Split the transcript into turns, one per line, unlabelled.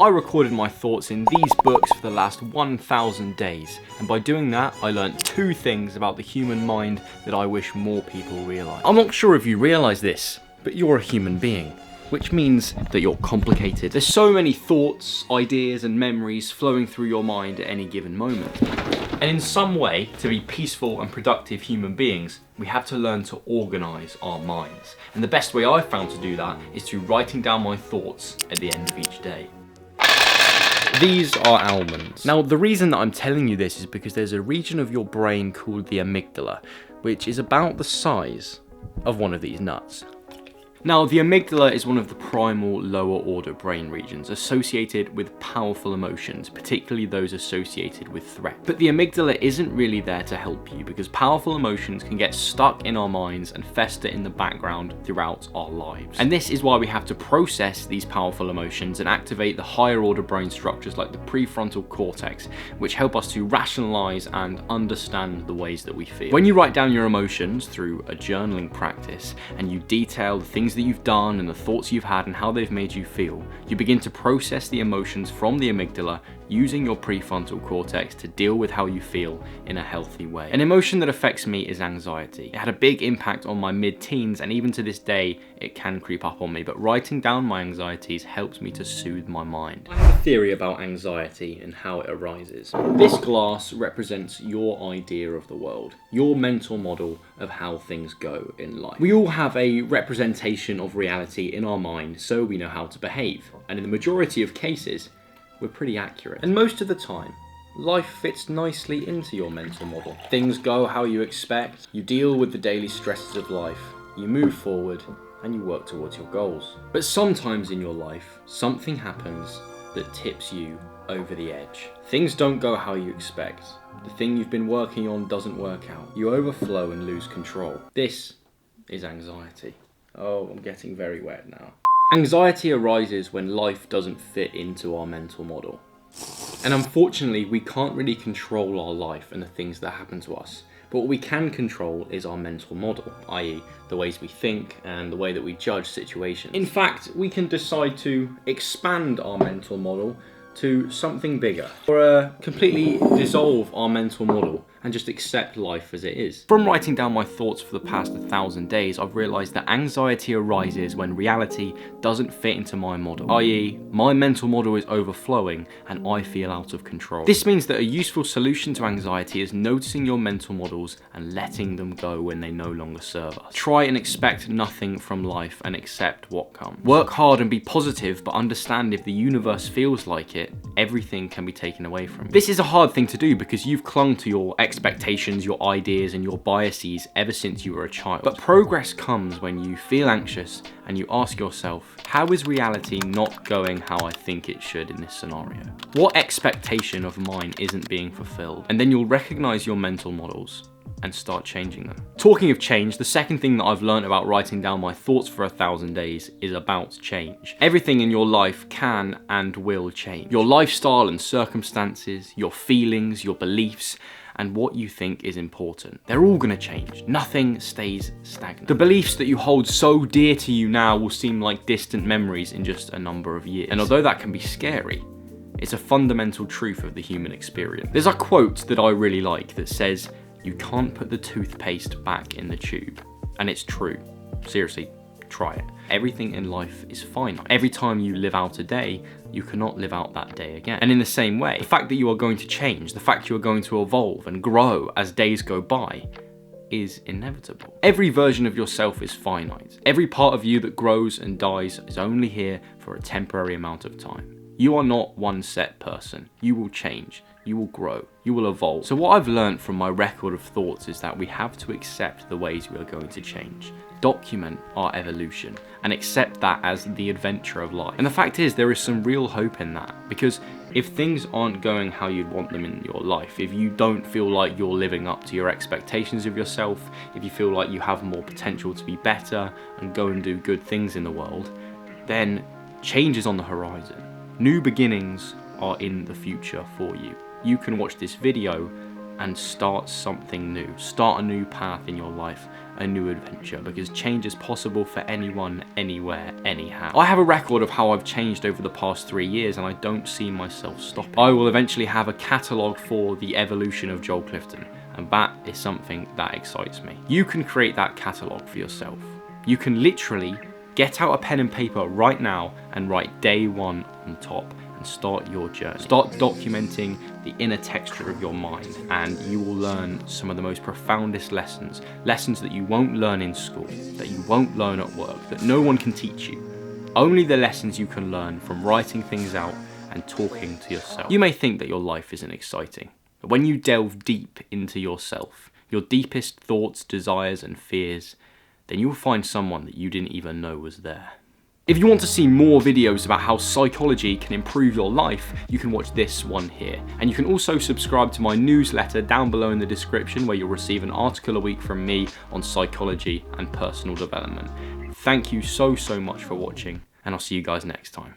I recorded my thoughts in these books for the last 1,000 days, and by doing that, I learned 2 things about the human mind that I wish more people realise. I'm not sure if you realise this, but you're a human being, which means that you're complicated. There's so many thoughts, ideas, and memories flowing through your mind at any given moment. And in some way, to be peaceful and productive human beings, we have to learn to organise our minds. And the best way I've found to do that is through writing down my thoughts at the end of each day. These are almonds. Now, the reason that I'm telling you this is because there's a region of your brain called the amygdala, which is about the size of one of these nuts. Now, the amygdala is one of the primal lower order brain regions associated with powerful emotions, particularly those associated with threat. But the amygdala isn't really there to help you because powerful emotions can get stuck in our minds and fester in the background throughout our lives. And this is why we have to process these powerful emotions and activate the higher order brain structures like the prefrontal cortex, which help us to rationalize and understand the ways that we feel. When you write down your emotions through a journaling practice and you detail the things that you've done and the thoughts you've had and how they've made you feel, you begin to process the emotions from the amygdala using your prefrontal cortex to deal with how you feel in a healthy way. An emotion that affects me is anxiety. It had a big impact on my mid-teens, and even to this day it can creep up on me, but writing down my anxieties helps me to soothe my mind. I have a theory about anxiety and how it arises. This glass represents your idea of the world, your mental model of how things go in life. We all have a representation of reality in our mind, so we know how to behave, and in the majority of cases we're pretty accurate. And most of the time, life fits nicely into your mental model. Things go how you expect, you deal with the daily stresses of life, you move forward, and you work towards your goals. But sometimes in your life, something happens that tips you over the edge. Things don't go how you expect. The thing you've been working on doesn't work out. You overflow and lose control. This is anxiety. Oh, I'm getting very wet now. Anxiety arises when life doesn't fit into our mental model. And unfortunately, we can't really control our life and the things that happen to us. But what we can control is our mental model, i.e. the ways we think and the way that we judge situations. In fact, we can decide to expand our mental model to something bigger, or completely dissolve our mental model and just accept life as it is. From writing down my thoughts for the past 1,000 days, I've realised that anxiety arises when reality doesn't fit into my model, i.e. my mental model is overflowing and I feel out of control. This means that a useful solution to anxiety is noticing your mental models and letting them go when they no longer serve us. Try and expect nothing from life and accept what comes. Work hard and be positive, but understand if the universe feels like it, everything can be taken away from you. This is a hard thing to do because you've clung to your expectations, your ideas, and your biases ever since you were a child. But progress comes when you feel anxious and you ask yourself, how is reality not going how I think it should in this scenario? What expectation of mine isn't being fulfilled? And then you'll recognize your mental models and start changing them. Talking of change, the second thing that I've learned about writing down my thoughts for 1,000 days is about change. Everything in your life can and will change. Your lifestyle and circumstances, your feelings, your beliefs, and what you think is important. They're all gonna change. Nothing stays stagnant. The beliefs that you hold so dear to you now will seem like distant memories in just a number of years. And although that can be scary, it's a fundamental truth of the human experience. There's a quote that I really like that says, "You can't put the toothpaste back in the tube." And it's true. Seriously, try it. Everything in life is finite. Every time you live out a day, you cannot live out that day again. And in the same way, the fact that you are going to change, the fact you are going to evolve and grow as days go by, is inevitable. Every version of yourself is finite. Every part of you that grows and dies is only here for a temporary amount of time. You are not one set person. You will change. You will grow, you will evolve. So what I've learned from my record of thoughts is that we have to accept the ways we are going to change, document our evolution, and accept that as the adventure of life. And the fact is, there is some real hope in that, because if things aren't going how you'd want them in your life, if you don't feel like you're living up to your expectations of yourself, if you feel like you have more potential to be better and go and do good things in the world, then change is on the horizon. New beginnings are in the future for you. You can watch this video and start something new. Start a new path in your life, a new adventure, because change is possible for anyone, anywhere, anyhow. I have a record of how I've changed over the past 3 years, and I don't see myself stopping. I will eventually have a catalogue for the evolution of Joel Clifton, and that is something that excites me. You can create that catalogue for yourself. You can literally get out a pen and paper right now and write day 1 on top and start your journey. Start documenting the inner texture of your mind, and you will learn some of the most profoundest lessons. Lessons that you won't learn in school, that you won't learn at work, that no one can teach you. Only the lessons you can learn from writing things out and talking to yourself. You may think that your life isn't exciting, but when you delve deep into yourself, your deepest thoughts, desires and fears, then you'll find someone that you didn't even know was there. If you want to see more videos about how psychology can improve your life, you can watch this one here. And you can also subscribe to my newsletter down below in the description, where you'll receive an article a week from me on psychology and personal development. Thank you so much for watching, and I'll see you guys next time.